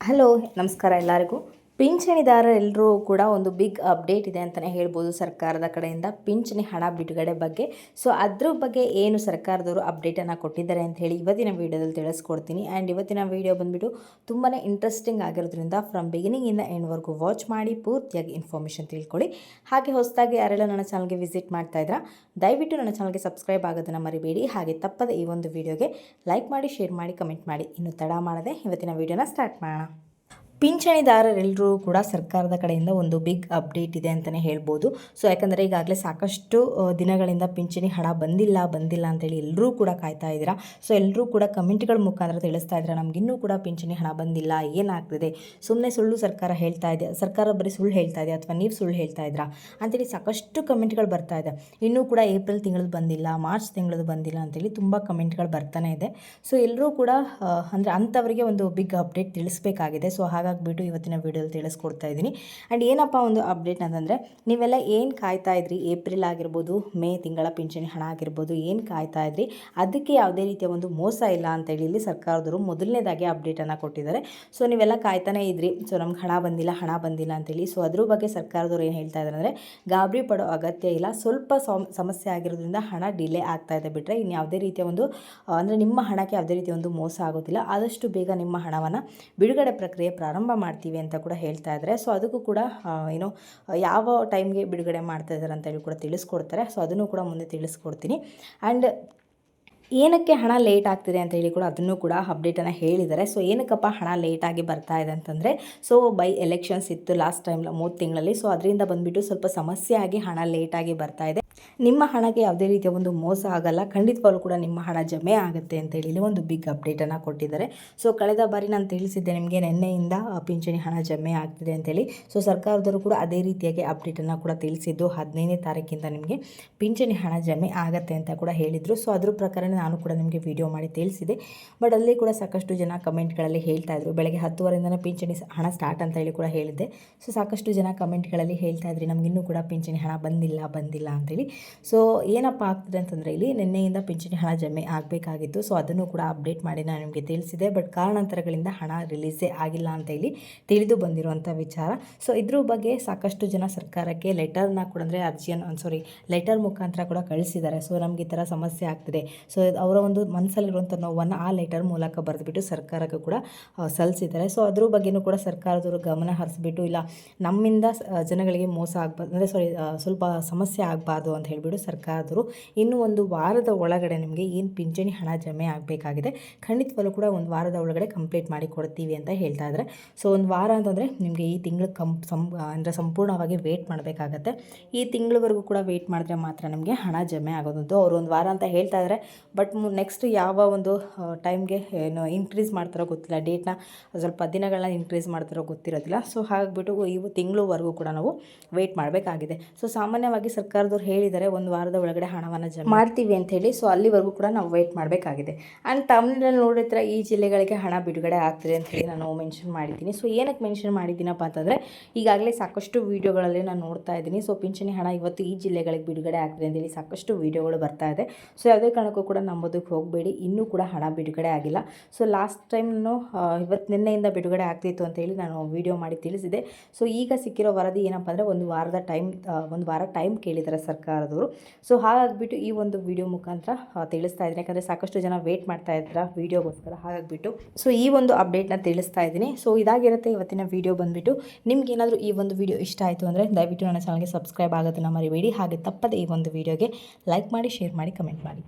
Hello ನಮಸ್ಕಾರ ಎಲ್ಲರಿಗೂ. ಪಿಂಚಣಿದಾರರೆಲ್ಲರೂ ಕೂಡ ಒಂದು ಬಿಗ್ ಅಪ್ಡೇಟ್ ಇದೆ ಅಂತಲೇ ಹೇಳ್ಬೋದು ಸರ್ಕಾರದ ಕಡೆಯಿಂದ ಪಿಂಚಣಿ ಹಣ ಬಿಡುಗಡೆ ಬಗ್ಗೆ. ಸೊ ಅದ್ರ ಬಗ್ಗೆ ಏನು ಸರ್ಕಾರದವರು ಅಪ್ಡೇಟನ್ನು ಕೊಟ್ಟಿದ್ದಾರೆ ಅಂತ ಹೇಳಿ ಇವತ್ತಿನ ವೀಡಿಯೋದಲ್ಲಿ ತಿಳಿಸ್ಕೊಡ್ತೀನಿ. ಆ್ಯಂಡ್ ಇವತ್ತಿನ ವೀಡಿಯೋ ಬಂದುಬಿಟ್ಟು ತುಂಬಾ ಇಂಟ್ರೆಸ್ಟಿಂಗ್ ಆಗಿರೋದ್ರಿಂದ ಫ್ರಮ್ ಬಿಗಿನಿಂಗಿಂದ ಎಂಡ್ವರೆಗೂ ವಾಚ್ ಮಾಡಿ ಪೂರ್ತಿಯಾಗಿ ಇನ್ಫಾರ್ಮೇಷನ್ ತಿಳ್ಕೊಳ್ಳಿ. ಹಾಗೆ ಹೊಸದಾಗಿ ಯಾರೆಲ್ಲ ನನ್ನ ಚಾನಲ್ಗೆ ವಿಸಿಟ್ ಮಾಡ್ತಾ ಇದ್ದೀರಾ ದಯವಿಟ್ಟು ನನ್ನ ಚಾನಲ್ಗೆ ಸಬ್ಸ್ಕ್ರೈಬ್ ಆಗೋದನ್ನು ಮರಿಬೇಡಿ. ಹಾಗೆ ತಪ್ಪದೆ ಈ ಒಂದು ವೀಡಿಯೋಗೆ ಲೈಕ್ ಮಾಡಿ, ಶೇರ್ ಮಾಡಿ, ಕಮೆಂಟ್ ಮಾಡಿ. ಇನ್ನು ತಡ ಮಾಡದೆ ಇವತ್ತಿನ ವೀಡಿಯೋನ ಸ್ಟಾರ್ಟ್ ಮಾಡೋಣ. ಪಿಂಚಣಿದಾರರೆಲ್ಲರೂ ಕೂಡ ಸರ್ಕಾರದ ಕಡೆಯಿಂದ ಒಂದು ಬಿಗ್ ಅಪ್ಡೇಟ್ ಇದೆ ಅಂತಲೇ ಹೇಳ್ಬೋದು. ಸೊ ಯಾಕಂದರೆ ಈಗಾಗಲೇ ಸಾಕಷ್ಟು ದಿನಗಳಿಂದ ಪಿಂಚಣಿ ಹಣ ಬಂದಿಲ್ಲ ಅಂತೇಳಿ ಎಲ್ಲರೂ ಕೂಡ ಕಾಯ್ತಾ ಇದ್ದೀರಾ. ಸೊ ಎಲ್ಲರೂ ಕೂಡ ಕಮೆಂಟ್ಗಳ ಮುಖಾಂತರ ತಿಳಿಸ್ತಾ ಇದ್ದೀರಾ, ನಮಗಿನ್ನೂ ಕೂಡ ಪಿಂಚಣಿ ಹಣ ಬಂದಿಲ್ಲ, ಏನಾಗ್ತಿದೆ, ಸುಮ್ಮನೆ ಸುಳ್ಳು ಸರ್ಕಾರ ಹೇಳ್ತಾ ಇದೆ, ಸರ್ಕಾರ ಬರೀ ಸುಳ್ಳು ಹೇಳ್ತಾ ಇದೆ ಅಥವಾ ನೀವು ಸುಳ್ಳು ಹೇಳ್ತಾ ಇದ್ದೀರಾ ಅಂತೇಳಿ ಸಾಕಷ್ಟು ಕಮೆಂಟ್ಗಳು ಬರ್ತಾ ಇದೆ. ಇನ್ನೂ ಕೂಡ ಏಪ್ರಿಲ್ ತಿಂಗಳದ್ದು ಬಂದಿಲ್ಲ, ಮಾರ್ಚ್ ತಿಂಗಳದ್ದು ಬಂದಿಲ್ಲ ಅಂತೇಳಿ ತುಂಬ ಕಮೆಂಟ್ಗಳು ಬರ್ತಾನೆ ಇದೆ. ಸೊ ಎಲ್ಲರೂ ಕೂಡ ಅಂದರೆ ಅಂಥವರಿಗೆ ಒಂದು ಬಿಗ್ ಅಪ್ಡೇಟ್ ತಿಳಿಸ್ಬೇಕಾಗಿದೆ. ಸೊ ಹಾಗಾಗಿಬಿಟ್ಟು ಇವತ್ತಿನ ವೀಡಿಯೋದಲ್ಲಿ ತಿಳಿಸ್ಕೊಡ್ತಾ ಇದ್ದೀನಿ. ಆ್ಯಂಡ್ ಏನಪ್ಪ ಒಂದು ಅಪ್ಡೇಟ್ ಅಂತಂದರೆ, ನೀವೆಲ್ಲ ಏನು ಕಾಯ್ತಾ ಇದ್ರಿ, ಏಪ್ರಿಲ್ ಆಗಿರ್ಬೋದು, ಮೇ ತಿಂಗಳ ಪಿಂಚಣಿ ಹಣ ಆಗಿರ್ಬೋದು, ಏನು ಕಾಯ್ತಾ ಇದ್ರಿ ಅದಕ್ಕೆ ಯಾವುದೇ ರೀತಿಯ ಒಂದು ಮೋಸ ಇಲ್ಲ ಅಂತೇಳಿ ಇಲ್ಲಿ ಸರ್ಕಾರದವರು ಮೊದಲನೇದಾಗಿ ಅಪ್ಡೇಟನ್ನು ಕೊಟ್ಟಿದ್ದಾರೆ. ಸೊ ನೀವೆಲ್ಲ ಕಾಯ್ತಾನೆ ಇದ್ರಿ, ಸೊ ನಮ್ಗೆ ಹಣ ಬಂದಿಲ್ಲ ಅಂತೇಳಿ. ಸೊ ಅದ್ರ ಬಗ್ಗೆ ಸರ್ಕಾರದವ್ರು ಏನು ಹೇಳ್ತಾ ಇದ್ದಾರೆ ಅಂದರೆ, ಗಾಬರಿ ಪಡೋ ಅಗತ್ಯ ಇಲ್ಲ, ಸ್ವಲ್ಪ ಸಮಸ್ಯೆ ಆಗಿರೋದ್ರಿಂದ ಹಣ ಡಿಲೇ ಆಗ್ತಾ ಇದೆ ಬಿಟ್ಟರೆ ಇನ್ನು ಯಾವುದೇ ರೀತಿಯ ಒಂದು ಅಂದರೆ ನಿಮ್ಮ ಹಣಕ್ಕೆ ಯಾವುದೇ ರೀತಿಯ ಒಂದು ಮೋಸ ಆಗೋದಿಲ್ಲ. ಆದಷ್ಟು ಬೇಗ ನಿಮ್ಮ ಹಣವನ್ನು ಬಿಡುಗಡೆ ಪ್ರಕ್ರಿಯೆ ಪ್ರಾರಂಭ ಮಾಡ್ತೀವಿ ಅಂತ ಕೂಡ ಹೇಳ್ತಾ ಇದ್ದಾರೆ. ಸೊ ಅದಕ್ಕೂ ಕೂಡ ಯಾವ ಟೈಮ್ಗೆ ಬಿಡುಗಡೆ ಮಾಡ್ತಾ ಇದ್ದಾರೆ ಅಂತೇಳಿ ಕೂಡ ತಿಳಿಸ್ಕೊಡ್ತಾರೆ. ಸೊ ಅದನ್ನು ಕೂಡ ಮುಂದೆ ತಿಳಿಸ್ಕೊಡ್ತೀನಿ. ಆ್ಯಂಡ್ ಏನಕ್ಕೆ ಹಣ ಲೇಟ್ ಆಗ್ತಿದೆ ಅಂತ ಹೇಳಿ ಕೂಡ ಅದನ್ನು ಕೂಡ ಅಪ್ಡೇಟನ್ನು ಹೇಳಿದ್ದಾರೆ. ಸೊ ಏನಕ್ಕಪ್ಪ ಹಣ ಲೇಟಾಗಿ ಬರ್ತಾ ಇದೆ ಅಂತಂದರೆ, ಸೊ ಬೈ ಎಲೆಕ್ಷನ್ಸ್ ಇತ್ತು ಲಾಸ್ಟ್ ಟೈಮ್ 3 ತಿಂಗಳಲ್ಲಿ. ಸೊ ಅದರಿಂದ ಬಂದುಬಿಟ್ಟು ಸ್ವಲ್ಪ ಸಮಸ್ಯೆ ಆಗಿ ಹಣ ಲೇಟಾಗಿ ಬರ್ತಾ ಇದೆ. ನಿಮ್ಮ ಹಣಕ್ಕೆ ಯಾವುದೇ ರೀತಿಯ ಒಂದು ಮೋಸ ಆಗಲ್ಲ, ಖಂಡಿತವಾಗ್ಲೂ ಕೂಡ ನಿಮ್ಮ ಹಣ ಜಮೆ ಆಗುತ್ತೆ ಅಂತೇಳಿ ಒಂದು ಬಿಗ್ ಅಪ್ಡೇಟನ್ನು ಕೊಟ್ಟಿದ್ದಾರೆ. ಸೊ ಕಳೆದ ಬಾರಿ ನಾನು ತಿಳಿಸಿದ್ದೆ ನಿಮಗೆ, ನಿನ್ನೆಯಿಂದ ಪಿಂಚಣಿ ಹಣ ಜಮೆ ಆಗ್ತಿದೆ ಅಂತೇಳಿ. ಸೊ ಸರ್ಕಾರದವರು ಕೂಡ ಅದೇ ರೀತಿಯಾಗಿ ಅಪ್ಡೇಟನ್ನು ಕೂಡ ತಿಳಿಸಿದ್ದು, 15ನೇ ತಾರೀಕಿಂದ ನಿಮಗೆ ಪಿಂಚಣಿ ಹಣ ಜಮೆ ಆಗುತ್ತೆ ಅಂತ ಕೂಡ ಹೇಳಿದರು. ಸೊ ಅದ್ರ ಪ್ರಕಾರ ನಾನು ಕೂಡ ನಿಮಗೆ ವಿಡಿಯೋ ಮಾಡಿ ತಿಳಿಸಿದೆ. ಬಟ್ ಅಲ್ಲಿ ಕೂಡ ಸಾಕಷ್ಟು ಜನ ಕಮೆಂಟ್ಗಳಲ್ಲಿ ಹೇಳ್ತಾ ಇದ್ರು, ಬೆಳಗ್ಗೆ 10 ಪಿಂಚಣಿ ಹಣ ಸ್ಟಾರ್ಟ್ ಅಂತ ಹೇಳಿ ಕೂಡ ಹೇಳಿದ್ದೆ. ಸೊ ಸಾಕಷ್ಟು ಜನ ಕಮೆಂಟ್ಗಳಲ್ಲಿ ಹೇಳ್ತಾ ಇದ್ರಿ, ನಮಗಿನ್ನೂ ಕೂಡ ಪಿಂಚಣಿ ಹಣ ಬಂದಿಲ್ಲ ಅಂತೇಳಿ. ಸೊ ಏನಪ್ಪ ಆಗ್ತದೆ ಅಂತಂದರೆ, ಇಲ್ಲಿ ನಿನ್ನೆಯಿಂದ ಪಿಂಚಣಿ ಹಣ ಜಮೆ ಆಗಬೇಕಾಗಿತ್ತು. ಸೊ ಅದನ್ನು ಕೂಡ ಅಪ್ಡೇಟ್ ಮಾಡಿ ನಾನು ನಿಮಗೆ ತಿಳಿಸಿದೆ. ಬಟ್ ಕಾರಣಾಂತರಗಳಿಂದ ಹಣ ರಿಲೀಸೇ ಆಗಿಲ್ಲ ಅಂತ ಹೇಳಿ ತಿಳಿದು ಬಂದಿರುವಂಥ ವಿಚಾರ. ಸೊ ಇದ್ರ ಬಗ್ಗೆ ಸಾಕಷ್ಟು ಜನ ಸರ್ಕಾರಕ್ಕೆ ಲೆಟರ್ನ ಕೂಡ ಅಂದರೆ ಲೆಟರ್ ಮುಖಾಂತರ ಕೂಡ ಕಳಿಸಿದ್ದಾರೆ. ಸೊ ನಮ್ಗೆ ಈ ಥರ ಸಮಸ್ಯೆ ಆಗ್ತಿದೆ. ಸೊ ಅವರ ಒಂದು ಮನಸ್ಸಲ್ಲಿರುವಂಥ ನೋವನ್ನು ಆ ಲೆಟರ್ ಮೂಲಕ ಬರೆದುಬಿಟ್ಟು ಸರ್ಕಾರಕ್ಕೆ ಕೂಡ ಸಲ್ಲಿಸಿದ್ದಾರೆ. ಸೊ ಅದ್ರ ಬಗ್ಗೆಯೂ ಕೂಡ ಸರ್ಕಾರದವರು ಗಮನ ಹರಿಸ್ಬಿಟ್ಟು, ಇಲ್ಲ ನಮ್ಮಿಂದ ಜನಗಳಿಗೆ ಮೋಸ ಆಗಬಾರ್ದು ಅಂದರೆ ಸ್ವಲ್ಪ ಸಮಸ್ಯೆ ಆಗಬಾರ್ದು ಅಂತ ಹೇಳಿಬಿಟ್ಟು ಸರ್ಕಾರದವರು ಇನ್ನು ಒಂದು ವಾರದ ಒಳಗಡೆ ನಿಮಗೆ ಏನು ಪಿಂಚಣಿ ಹಣ ಜಮೆ ಆಗಬೇಕಾಗಿದೆ ಖಂಡಿತವಾಗ್ಲೂ ಕೂಡ ಒಂದು ವಾರದ ಒಳಗಡೆ ಕಂಪ್ಲೀಟ್ ಮಾಡಿ ಕೊಡ್ತೀವಿ ಅಂತ ಹೇಳ್ತಾ ಇದ್ದಾರೆ. ಸೊ ಒಂದು ವಾರ ಅಂತಂದರೆ ನಿಮಗೆ ಈ ತಿಂಗಳು ಅಂದರೆ ಸಂಪೂರ್ಣವಾಗಿ ವೇಟ್ ಮಾಡಬೇಕಾಗತ್ತೆ. ಈ ತಿಂಗಳವರೆಗೂ ಕೂಡ ವೇಟ್ ಮಾಡಿದ್ರೆ ಮಾತ್ರ ನಿಮಗೆ ಹಣ ಜಮೆ ಆಗೋದಂತು. ಅವರು ಒಂದು ವಾರ ಅಂತ ಹೇಳ್ತಾ ಇದ್ದಾರೆ. ಬಟ್ ನೆಕ್ಸ್ಟ್ ಯಾವ ಒಂದು ಟೈಮ್ಗೆ ಏನು ಇನ್ಕ್ರೀಸ್ ಮಾಡ್ತಾರೋ ಗೊತ್ತಿಲ್ಲ, ಡೇಟ್ನ ಸ್ವಲ್ಪ ದಿನಗಳನ್ನ ಇನ್ಕ್ರೀಸ್ ಮಾಡ್ತಾರೋ ಗೊತ್ತಿರೋದಿಲ್ಲ. ಸೊ ಹಾಗಾಗ್ಬಿಟ್ಟು ಈ ತಿಂಗಳವರೆಗೂ ಕೂಡ ನಾವು ವೇಟ್ ಮಾಡಬೇಕಾಗಿದೆ. ಸೊ ಸಾಮಾನ್ಯವಾಗಿ ಸರ್ಕಾರದವ್ರು ಹೇಳಿದ್ದಾರೆ ಒಂದು ವಾರದ ಒಳಗಡೆ ಹಣವನ್ನು ಜಮೆ ಮಾಡ್ತೀವಿ ಅಂತ ಹೇಳಿ. ಸೊ ಅಲ್ಲಿವರೆಗೂ ಕೂಡ ನಾವು ವೇಟ್ ಮಾಡಬೇಕಾಗಿದೆ. ಆ್ಯಂಡ್ ತಮಿಳ್ನಲ್ಲಿ ನೋಡಿದ್ರೆ ಈ ಜಿಲ್ಲೆಗಳಿಗೆ ಹಣ ಬಿಡುಗಡೆ ಆಗ್ತಿದೆ ಅಂತ ಹೇಳಿ ನಾನು ಮೆನ್ಷನ್ ಮಾಡಿದ್ದೀನಿ. ಸೊ ಏನಕ್ಕೆ ಮೆನ್ಷನ್ ಮಾಡಿದ್ದೀನಪ್ಪ ಅಂತಂದರೆ, ಈಗಾಗಲೇ ಸಾಕಷ್ಟು ವೀಡಿಯೋಗಳಲ್ಲಿ ನಾನು ನೋಡ್ತಾ ಇದ್ದೀನಿ. ಸೊ ಪಿಂಚಣಿ ಹಣ ಇವತ್ತು ಈ ಜಿಲ್ಲೆಗಳಿಗೆ ಬಿಡುಗಡೆ ಆಗ್ತಿದೆ ಅಂತೇಳಿ ಸಾಕಷ್ಟು ವೀಡಿಯೋಗಳು ಬರ್ತಾ ಇದೆ. ಸೊ ಯಾವುದೇ ಕಾರಣಕ್ಕೂ ಕೂಡ ನಂಬೋದಕ್ಕೆ ಹೋಗಬೇಡಿ, ಇನ್ನೂ ಕೂಡ ಹಣ ಬಿಡುಗಡೆ ಆಗಿಲ್ಲ. ಸೊ ಲಾಸ್ಟ್ ಟೈಮ್ ನಿನ್ನೆಯಿಂದ ಬಿಡುಗಡೆ ಆಗ್ತಿತ್ತು ಅಂತೇಳಿ ನಾನು ವೀಡಿಯೋ ಮಾಡಿ ತಿಳಿಸಿದೆ. ಸೊ ಈಗ ಸಿಕ್ಕಿರೋ ವರದಿ ಏನಪ್ಪ ಅಂದರೆ, ಒಂದು ವಾರ ಟೈಮ್ ಕೇಳಿದ್ದಾರೆ ಸರ್ಕಾರದವರು. ಸೊ ಹಾಗಾಗಿಬಿಟ್ಟು ಈ ಒಂದು ವಿಡಿಯೋ ಮುಖಾಂತರ ತಿಳಿಸ್ತಾ ಇದ್ದೀನಿ. ಯಾಕಂದರೆ ಸಾಕಷ್ಟು ಜನ ವೇಟ್ ಮಾಡ್ತಾ ಇದ್ದಾರೆ ವೀಡಿಯೋಗೋಸ್ಕರ. ಹಾಗಾಗಿಬಿಟ್ಟು ಸೊ ಈ ಒಂದು ಅಪ್ಡೇಟ್ನ ತಿಳಿಸ್ತಾ ಇದ್ದೀನಿ. ಸೊ ಇದಾಗಿರುತ್ತೆ ಇವತ್ತಿನ ವೀಡಿಯೋ ಬಂದುಬಿಟ್ಟು. ನಿಮ್ಗೇನಾದರೂ ಈ ಒಂದು ವಿಡಿಯೋ ಇಷ್ಟ ಆಯಿತು ಅಂದರೆ ದಯವಿಟ್ಟು ನನ್ನ ಚಾನಲ್ಗೆ ಸಬ್ಸ್ಕ್ರೈಬ್ ಆಗೋದನ್ನು ಮರಿಬೇಡಿ. ಹಾಗೆ ತಪ್ಪದೆ ಈ ಒಂದು ವಿಡಿಯೋಗೆ ಲೈಕ್ ಮಾಡಿ, ಶೇರ್ ಮಾಡಿ, ಕಮೆಂಟ್ ಮಾಡಿ.